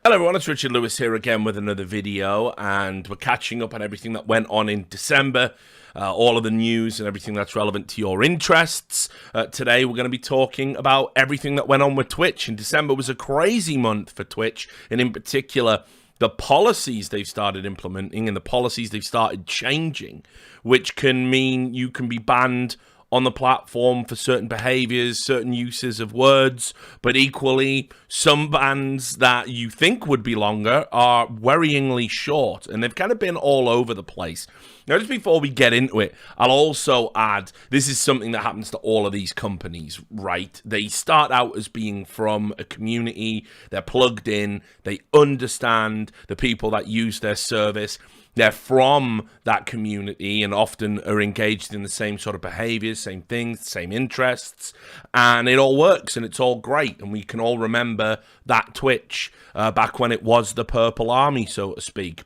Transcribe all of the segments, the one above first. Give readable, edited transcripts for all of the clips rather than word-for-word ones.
Hello everyone, it's Richard Lewis here again with another video, and we're catching up on everything that went on in December, all of the news and everything that's relevant to your interests. Today we're going to be talking about everything that went on with Twitch. And December was a crazy month for Twitch, and in particular, the policies they've started implementing and the policies they've started changing, which can mean you can be banned on the platform for certain behaviors, certain uses of words, but equally, some bans that you think would be longer are worryingly short, and they've kind of been all over the place. Now, just before we get into it, I'll also add, this is something that happens to all of these companies, right? They start out as being from a community, they're plugged in, they understand the people that use their service, they're from that community and often are engaged in the same sort of behaviors, same things, same interests, and it all works and it's all great. And we can all remember that Twitch back when it was the Purple Army, so to speak.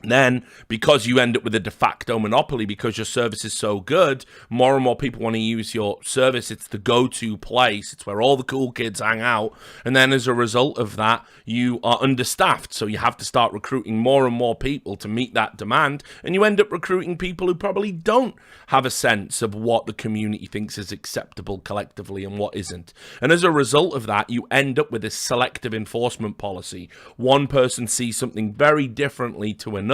Then, because you end up with a de facto monopoly, because your service is so good, more and more people want to use your service. It's the go-to place. It's where all the cool kids hang out. And then as a result of that, you are understaffed. So you have to start recruiting more and more people to meet that demand. And you end up recruiting people who probably don't have a sense of what the community thinks is acceptable collectively and what isn't. And as a result of that, you end up with this selective enforcement policy. One person sees something very differently to another.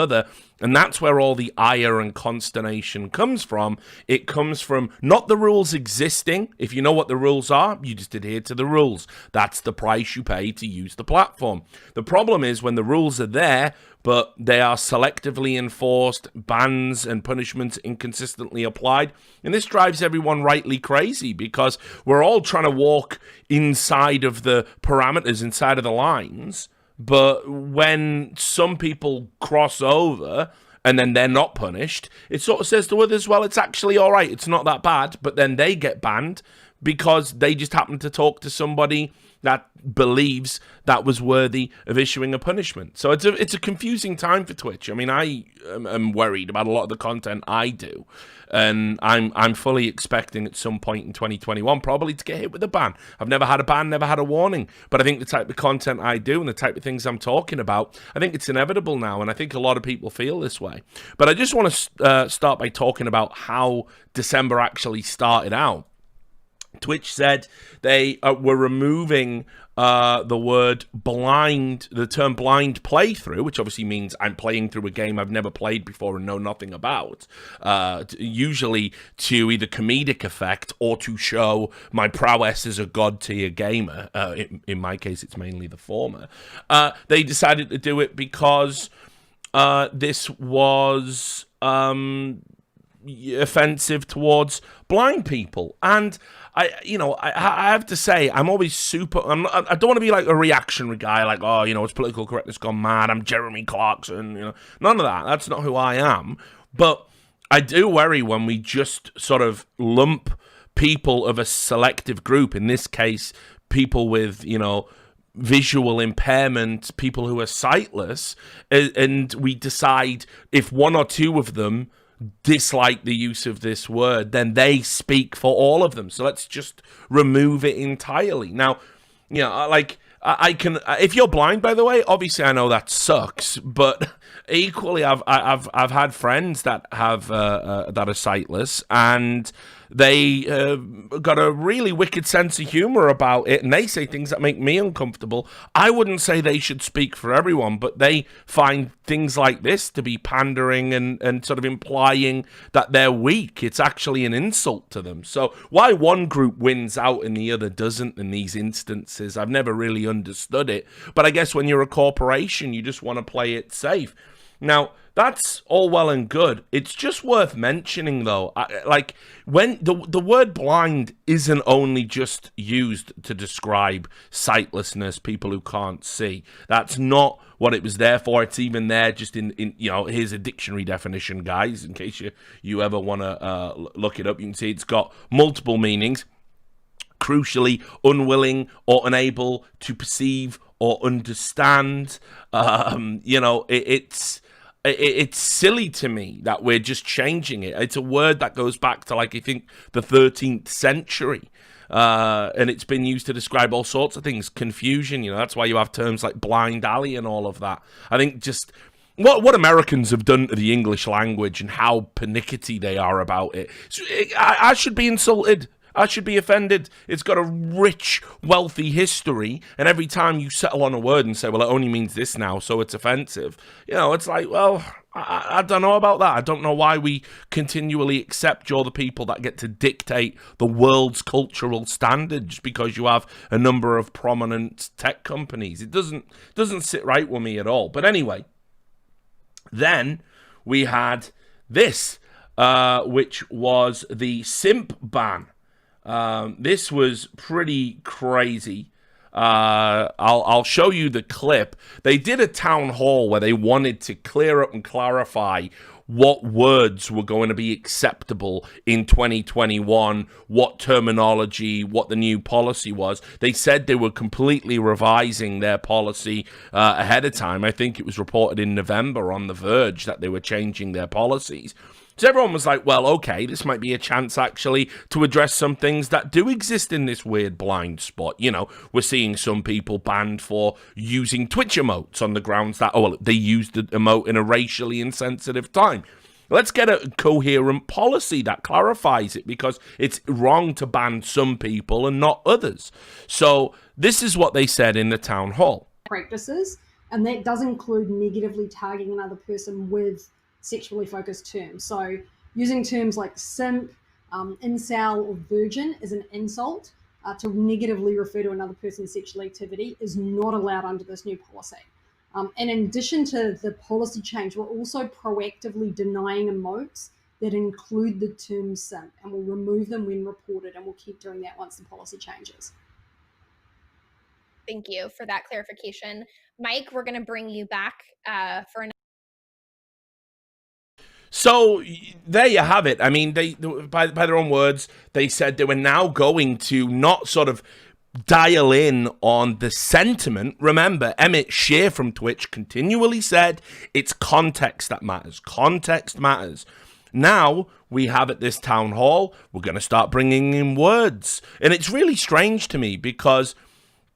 And that's where all the ire and consternation comes from. It comes from not the rules existing. If you know what the rules are, you just adhere to the rules. That's the price you pay to use the platform. The problem is when the rules are there, but they are selectively enforced, bans and punishments inconsistently applied. And this drives everyone rightly crazy because we're all trying to walk inside of the parameters, inside of the lines. But when some people cross over and then they're not punished, it sort of says to others, well, it's actually all right. It's not that bad. But then they get banned because they just happen to talk to somebody that believes that was worthy of issuing a punishment. So it's a confusing time for Twitch. I mean, I am worried about a lot of the content I do, and I'm fully expecting at some point in 2021 probably to get hit with a ban. I've never had a ban, never had a warning, but I think the type of content I do and the type of things I'm talking about, I think it's inevitable now, and I think a lot of people feel this way. But I just want to start by talking about how December actually started out. Twitch said they were removing the word blind, the term blind playthrough, which obviously means I'm playing through a game I've never played before and know nothing about, usually to either comedic effect or to show my prowess as a god-tier gamer. In my case, it's mainly the former. They decided to do it because this was offensive towards blind people. And I have to say, I'm always I don't want to be like a reactionary guy, like, oh, it's political correctness gone mad, I'm Jeremy Clarkson, none of that. That's not who I am. But I do worry when we just sort of lump people of a selective group, in this case, people with, visual impairment, people who are sightless, and we decide if one or two of them dislike the use of this word, then they speak for all of them. So let's just remove it entirely. Now, I can, if you're blind, by the way, obviously I know that sucks, but equally I've had friends that have that are sightless, and they got a really wicked sense of humor about it, and they say things that make me uncomfortable. I wouldn't say they should speak for everyone, but they find things like this to be pandering and sort of implying that they're weak. It's actually an insult to them. So why one group wins out and the other doesn't in these instances, I've never really understood it. But I guess when you're a corporation, you just want to play it safe. Now, that's all well and good. It's just worth mentioning, though, when the word blind isn't only just used to describe sightlessness, people who can't see. That's not what it was there for. It's even there just in here's a dictionary definition, guys, in case you ever want to look it up. You can see it's got multiple meanings. Crucially, unwilling or unable to perceive or understand. It's silly to me that we're just changing it. It's a word that goes back to, I think, the 13th century. And it's been used to describe all sorts of things. Confusion, that's why you have terms like blind alley and all of that. I think just what Americans have done to the English language and how pernickety they are about it. I should be insulted. I should be offended. It's got a rich, wealthy history, and every time you settle on a word and say, well, it only means this now, so it's offensive, it's like, well, I don't know about that. I don't know why we continually accept you're the people that get to dictate the world's cultural standards because you have a number of prominent tech companies. It doesn't sit right with me at all. But anyway, then we had this, which was the Simp Ban. This was pretty crazy. I'll show you the clip. They did a town hall where they wanted to clear up and clarify what words were going to be acceptable in 2021, what terminology, what the new policy was. They said they were completely revising their policy ahead of time. I think it was reported in November on The Verge that they were changing their policies. So everyone was like, well, okay, this might be a chance actually to address some things that do exist in this weird blind spot. We're seeing some people banned for using Twitch emotes on the grounds that, they used the emote in a racially insensitive time. Let's get a coherent policy that clarifies it, because it's wrong to ban some people and not others. So this is what they said in the town hall. Practices, and that does include negatively targeting another person with sexually focused terms. So using terms like simp, incel, or virgin as an insult to negatively refer to another person's sexual activity is not allowed under this new policy. And in addition to the policy change, we're also proactively denying emotes that include the term simp, and we'll remove them when reported, and we'll keep doing that once the policy changes. Thank you for that clarification. Mike, we're going to bring you back for another. So there you have it. I mean, they by their own words, they said they were now going to not sort of dial in on the sentiment. Remember, Emmett Shear from Twitch continually said it's context that matters. Context matters. Now we have at this town hall, we're going to start bringing in words. And it's really strange to me because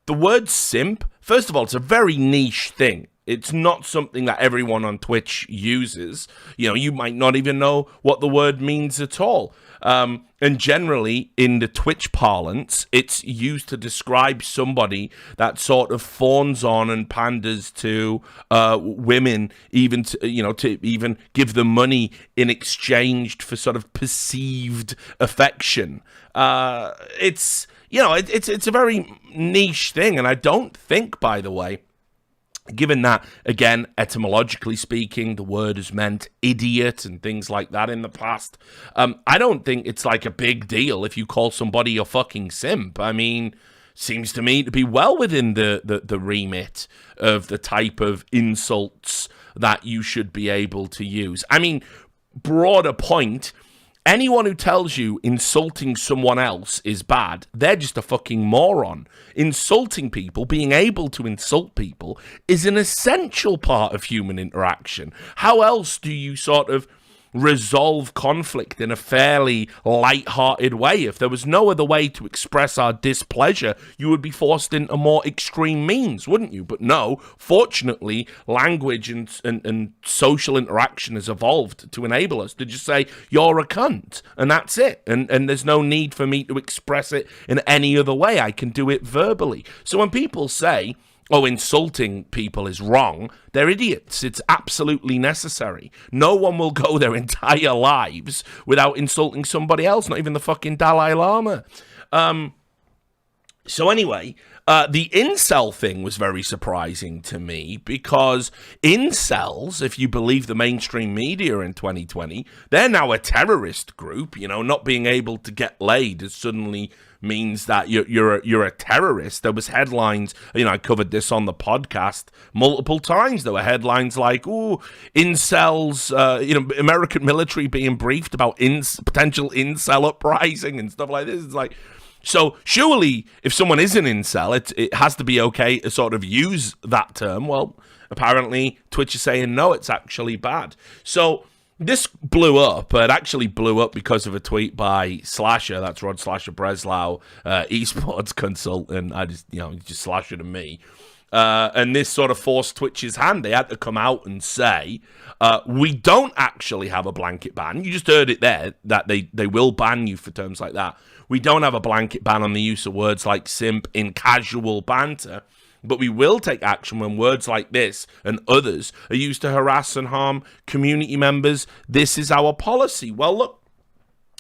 the word simp, first of all, it's a very niche thing. It's not something that everyone on Twitch uses. You might not even know what the word means at all. And generally, in the Twitch parlance, it's used to describe somebody that sort of fawns on and panders to women, even to even give them money in exchange for sort of perceived affection. It's a very niche thing, and I don't think, by the way, given that, again, etymologically speaking, the word has meant idiot and things like that in the past, I don't think it's like a big deal if you call somebody a fucking simp. I mean, seems to me to be well within the remit of the type of insults that you should be able to use. I mean, broader point, anyone who tells you insulting someone else is bad, they're just a fucking moron. Insulting people, being able to insult people, is an essential part of human interaction. How else do you sort of resolve conflict in a fairly light-hearted way? If there was no other way to express our displeasure, you would be forced into more extreme means, wouldn't you? But no, fortunately, language and social interaction has evolved to enable us to just say, you're a cunt, and that's it. And there's no need for me to express it in any other way. I can do it verbally. So when people say, insulting people is wrong, they're idiots. It's absolutely necessary. No one will go their entire lives without insulting somebody else, not even the fucking Dalai Lama. So anyway, the incel thing was very surprising to me, because incels, if you believe the mainstream media in 2020, they're now a terrorist group. Not being able to get laid is suddenly means that you're a terrorist. There was headlines, I covered this on the podcast multiple times. There were headlines like, incels, American military being briefed about potential incel uprising and stuff like this. It's like, so surely if someone is an incel, it has to be okay to sort of use that term. Well, apparently Twitch is saying no, it's actually bad. So this blew up. It actually blew up because of a tweet by Slasher. That's Rod Slasher Breslau, esports consultant. I just, just Slasher to me. And this sort of forced Twitch's hand. They had to come out and say, we don't actually have a blanket ban. You just heard it there, that they will ban you for terms like that. We don't have a blanket ban on the use of words like simp in casual banter, but we will take action when words like this and others are used to harass and harm community members. This is our policy. Well, look,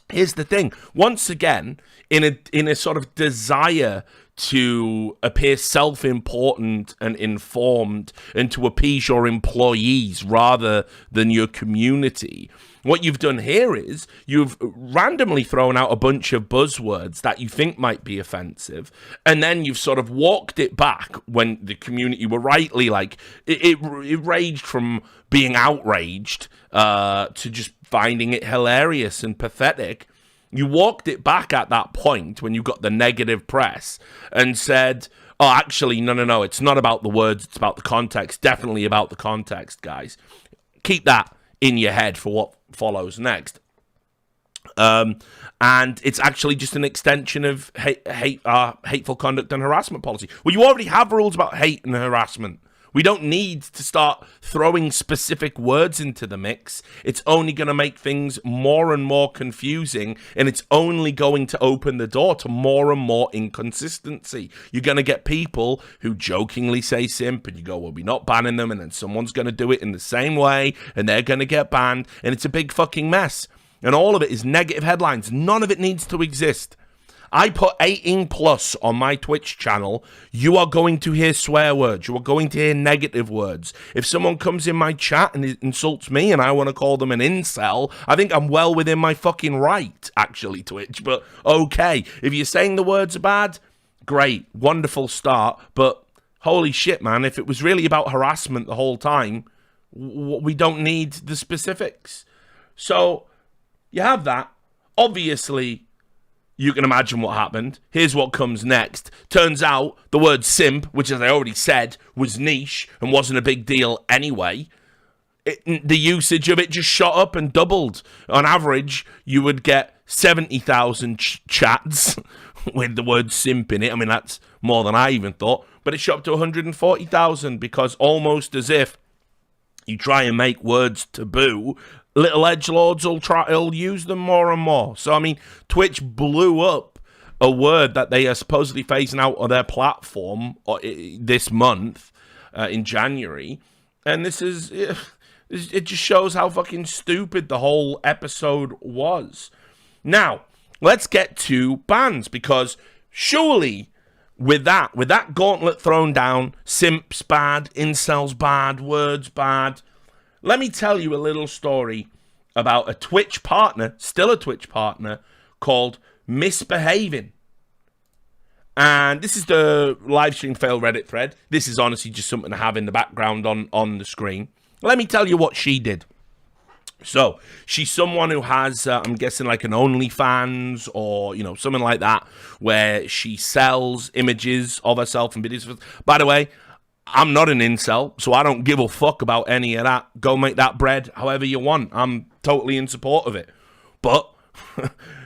here's the thing. Once again, in a sort of desire to appear self-important and informed and to appease your employees rather than your community, what you've done here is you've randomly thrown out a bunch of buzzwords that you think might be offensive, and then you've sort of walked it back when the community were rightly like, it ranged from being outraged to just finding it hilarious and pathetic. You walked it back at that point when you got the negative press and said, oh, actually, no, it's not about the words, it's about the context. Definitely about the context, guys. Keep that in your head for what follows next. And it's actually just an extension of hateful conduct and harassment policy. Well, you already have rules about hate and harassment. We don't need to start throwing specific words into the mix. It's only going to make things more and more confusing, and it's only going to open the door to more and more inconsistency. You're going to get people who jokingly say simp, and you go, well, we're not banning them, and then someone's going to do it in the same way, and they're going to get banned, and it's a big fucking mess. And all of it is negative headlines. None of it needs to exist. I put 18 plus on my Twitch channel. You are going to hear swear words. You are going to hear negative words. If someone comes in my chat and insults me and I want to call them an incel, I think I'm well within my fucking right, actually, Twitch. But okay, if you're saying the words are bad, great, wonderful start. But holy shit, man, if it was really about harassment the whole time, we don't need the specifics. So you have that. Obviously, you can imagine what happened. Here's what comes next. Turns out the word simp, which, as I already said, was niche and wasn't a big deal anyway, the usage of it just shot up and doubled. On average, you would get 70,000 chats with the word simp in it. I mean, that's more than I even thought. But it shot up to 140,000 because almost as if you try and make words taboo, little edgelords will use them more and more. So, I mean, Twitch blew up a word that they are supposedly phasing out of their platform this month in January. And this is, it just shows how fucking stupid the whole episode was. Now, let's get to bans, because surely with that gauntlet thrown down, simps bad, incels bad, words bad, let me tell you a little story about a Twitch partner, still a Twitch partner, called Misbehaving. And this is the live stream fail Reddit thread. This is honestly just something to have in the background on the screen. Let me tell you what she did. So, she's someone who has, I'm guessing, like an OnlyFans or, something like that, where she sells images of herself and videos. By the way, I'm not an incel, so I don't give a fuck about any of that. Go make that bread however you want. I'm totally in support of it. But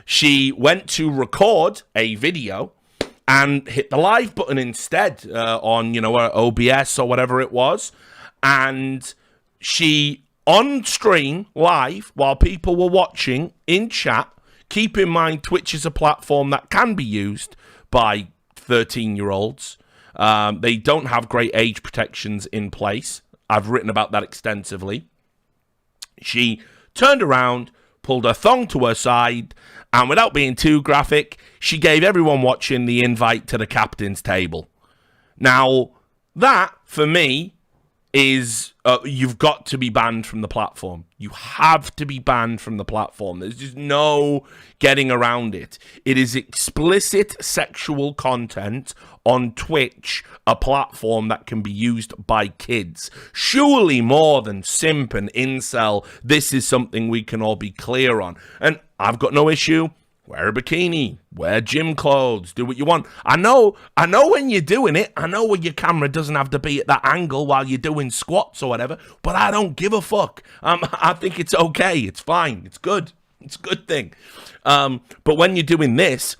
she went to record a video and hit the live button instead on, her OBS or whatever it was. And she, on screen, live, while people were watching in chat, keep in mind Twitch is a platform that can be used by 13-year-olds. They don't have great age protections in place. I've written about that extensively. She turned around, pulled her thong to her side, and without being too graphic, she gave everyone watching the invite to the captain's table. Now, that, for me, is you've got to be banned from the platform. You have to be banned from the platform. There's just no getting around it. It is explicit sexual content on Twitch, a platform that can be used by kids. Surely more than simp and incel, this is something we can all be clear on. And I've got no issue wear a bikini, wear gym clothes, do what you want. I know when you're doing it. I know when your camera doesn't have to be at that angle while you're doing squats or whatever, but I don't give a fuck. I think it's okay. It's fine. It's good. It's a good thing. But when you're doing this,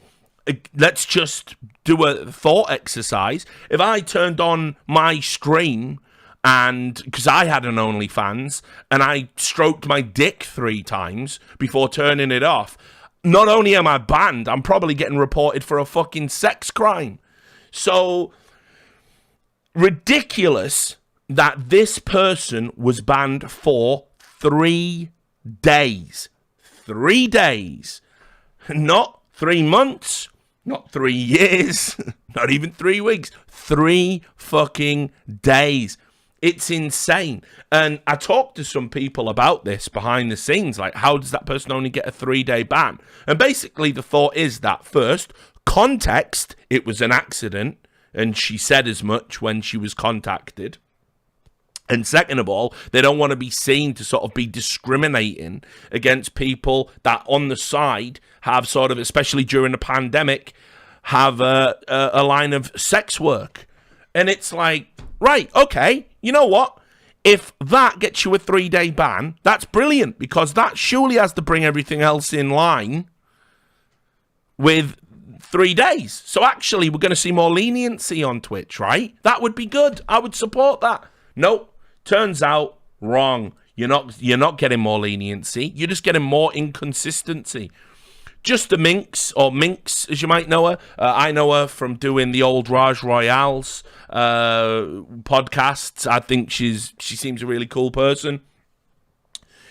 let's just do a thought exercise. If I turned on my stream and because I had an OnlyFans and I stroked my dick 3 times before turning it off, not only am I banned, I'm probably getting reported for a fucking sex crime. So ridiculous that this person was banned for 3 days. 3 days. Not 3 months, not 3 years, not even 3 weeks. 3 fucking days. It's insane. And I talked to some people about this behind the scenes, like how does that person only get a 3-day ban? And basically the thought is that first, context, it was an accident, and she said as much when she was contacted. And second of all, they don't want to be seen to sort of be discriminating against people that on the side have sort of, especially during the pandemic, have a line of sex work. And it's like, right, okay, you know what? If that gets you a 3-day ban, that's brilliant, because that surely has to bring everything else in line with 3 days. So actually, we're going to see more leniency on Twitch, right? That would be good. I would support that. Nope. Turns out, wrong. You're not getting more leniency. You're just getting more inconsistency. Just the Minx, or Minx, as you might know her. I know her from doing the old Raj Royale's podcasts. I think she seems a really cool person.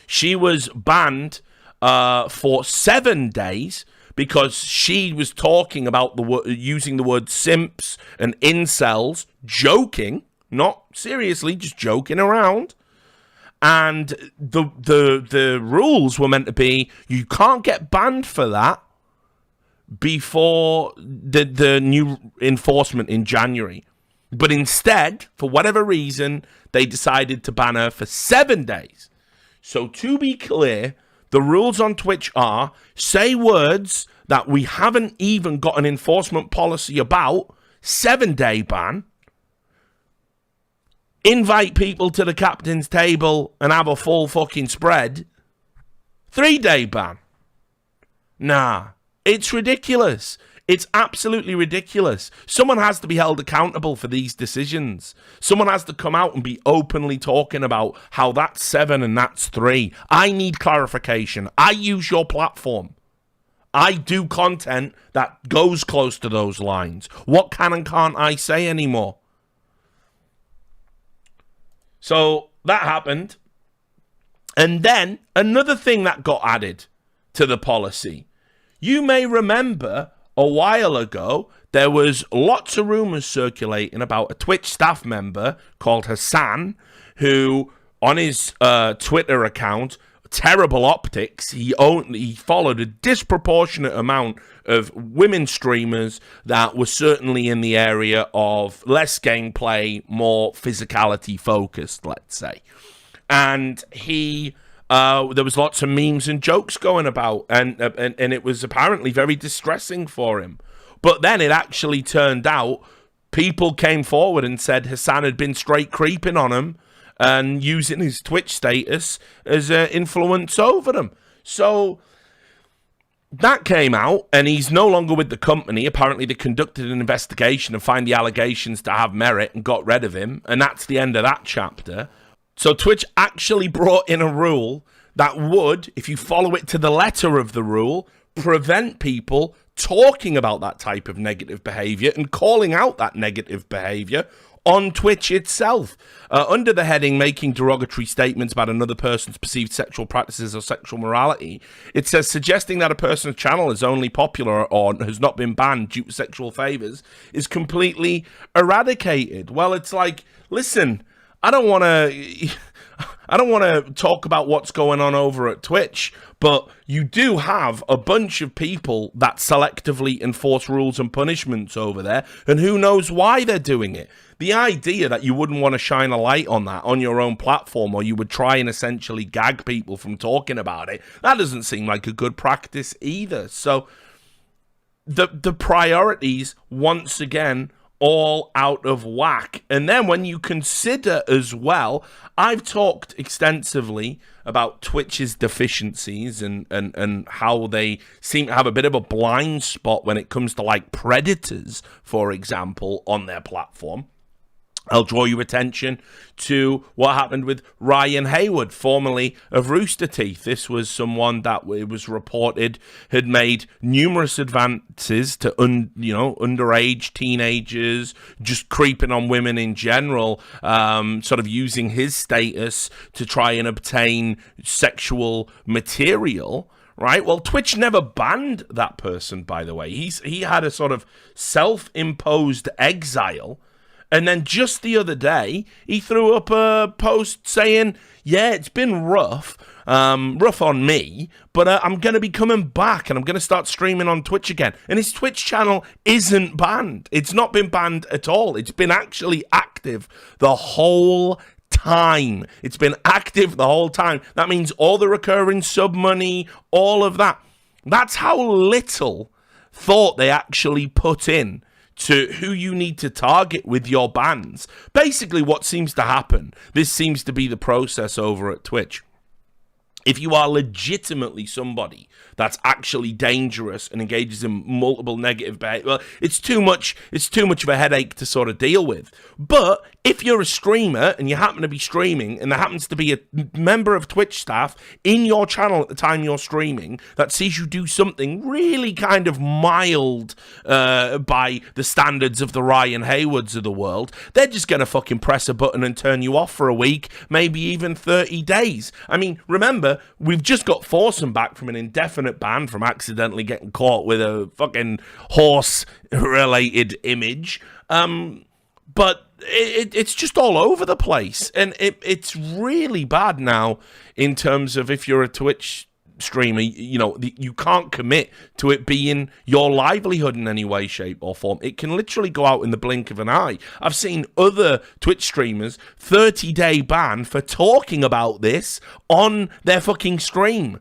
She was banned for 7 days because she was talking about using the word simps and incels, joking, not seriously, just joking around. And the rules were meant to be you can't get banned for that before the new enforcement in January. But instead, for whatever reason, they decided to ban her for 7 days. So to be clear, the rules on Twitch are say words that we haven't even got an enforcement policy about, 7-day ban. Invite people to the captain's table and have a full fucking spread, 3-day ban. Nah, it's ridiculous. It's absolutely ridiculous. Someone has to be held accountable for these decisions. Someone has to come out and be openly talking about how that's 7 and that's 3. I need clarification. I use your platform. I do content that goes close to those lines. What can and can't I say anymore? So that happened. And then another thing that got added to the policy. You may remember a while ago, there was lots of rumors circulating about a Twitch staff member called Hassan, who on his Twitter account, terrible optics, he followed a disproportionate amount of women streamers that were certainly in the area of less gameplay, more physicality focused, let's say. And he there was lots of memes and jokes going about, and it was apparently very distressing for him. But then it actually turned out people came forward and said Hassan had been straight creeping on him and using his Twitch status as an influence over them. So that came out, and he's no longer with the company. Apparently, they conducted an investigation and found the allegations to have merit and got rid of him, and that's the end of that chapter. So Twitch actually brought in a rule that would, if you follow it to the letter of the rule, prevent people talking about that type of negative behavior and calling out that negative behavior on Twitch itself. Under the heading, making derogatory statements about another person's perceived sexual practices or sexual morality, it says suggesting that a person's channel is only popular or has not been banned due to sexual favors is completely eradicated. Well, it's like, listen, I don't want to talk about what's going on over at Twitch, but you do have a bunch of people that selectively enforce rules and punishments over there, and who knows why they're doing it. the idea that you wouldn't want to shine a light on that on your own platform, or you would try and essentially gag people from talking about it, that doesn't seem like a good practice either. So the priorities, once again, all out of whack. And then when you consider as well, I've talked extensively about Twitch's deficiencies and how they seem to have a bit of a blind spot when it comes to like predators, for example, on their platform. I'll draw your attention to what happened with Ryan Hayward, formerly of Rooster Teeth. This was someone that it was reported had made numerous advances to underage teenagers, just creeping on women in general, sort of using his status to try and obtain sexual material. Right. Well, Twitch never banned that person, by the way. He had a sort of self-imposed exile. And then just the other day, he threw up a post saying, yeah, it's been rough on me, but I'm going to be coming back and I'm going to start streaming on Twitch again. And his Twitch channel isn't banned. It's not been banned at all. It's been actually active the whole time. It's been active the whole time. That means all the recurring sub money, all of that. That's how little thought they actually put in to who you need to target with your bans. Basically, what seems to happen, this seems to be the process over at Twitch. If you are legitimately somebody that's actually dangerous and engages in multiple negative behavior, well, it's too much of a headache to sort of deal with. But if you're a streamer and you happen to be streaming and there happens to be a member of Twitch staff in your channel at the time you're streaming that sees you do something really kind of mild by the standards of the Ryan Haywards of the world, they're just going to fucking press a button and turn you off for a week, maybe even 30 days. I mean, remember, we've just got Foursome back from an indefinite ban from accidentally getting caught with a fucking horse-related image. But it's just all over the place. And it's really bad now in terms of if you're a Twitch streamer, you can't commit to it being your livelihood in any way, shape, or form. It can literally go out in the blink of an eye. I've seen other Twitch streamers 30-day ban for talking about this on their fucking stream.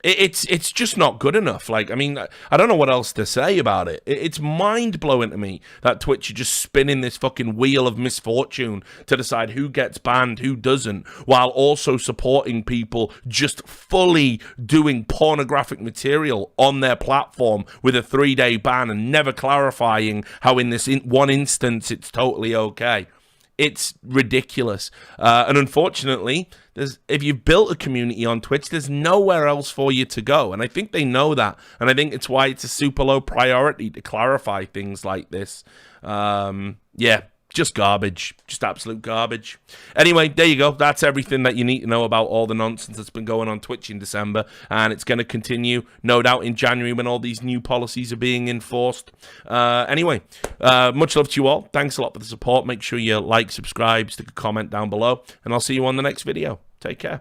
It's just not good enough. Like, I mean, I don't know what else to say about it. It's mind-blowing to me that Twitch are just spinning this fucking wheel of misfortune to decide who gets banned, who doesn't, while also supporting people just fully doing pornographic material on their platform with a 3-day ban and never clarifying how in this one instance it's totally okay. It's ridiculous. And unfortunately, if you've built a community on Twitch, there's nowhere else for you to go. And I think they know that. And I think it's why it's a super low priority to clarify things like this. Yeah, just garbage. Just absolute garbage. Anyway, there you go. That's everything that you need to know about all the nonsense that's been going on Twitch in December. And it's going to continue, no doubt, in January when all these new policies are being enforced. Anyway, much love to you all. Thanks a lot for the support. Make sure you like, subscribe, stick a comment down below. And I'll see you on the next video. Take care.